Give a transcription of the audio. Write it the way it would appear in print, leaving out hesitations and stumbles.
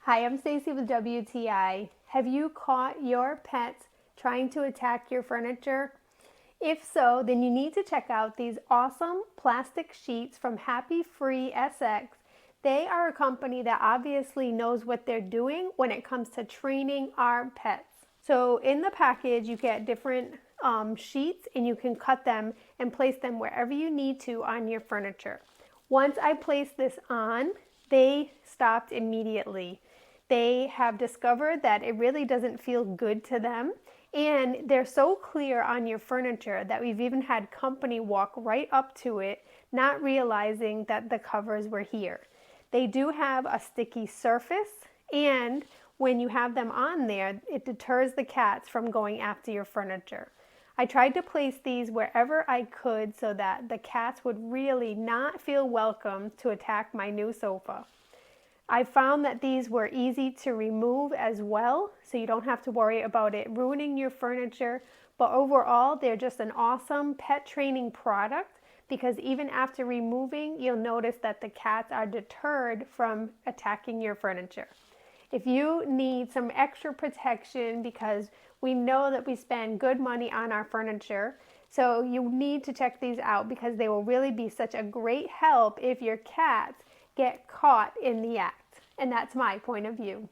Hi, I'm Stacy with WTI. Have you caught your pets trying to attack your furniture? If so, then you need to check out these awesome plastic sheets from HappyFreeSX. They are a company that obviously knows what they're doing when it comes to training our pets. So in the package, you get different sheets, and you can cut them and place them wherever you need to on your furniture. Once I placed this on, they stopped immediately. They have discovered that it really doesn't feel good to them, and they're so clear on your furniture that we've even had company walk right up to it, not realizing that the covers were here. They do have a sticky surface, and when you have them on there, it deters the cats from going after your furniture. I tried to place these wherever I could so that the cats would really not feel welcome to attack my new sofa. I found that these were easy to remove as well, so you don't have to worry about it ruining your furniture. But overall, they're just an awesome pet training product, because even after removing, you'll notice that the cats are deterred from attacking your furniture. If you need some extra protection, because we know that we spend good money on our furniture, so you need to check these out, because they will really be such a great help if your cats get caught in the act. And that's my point of view.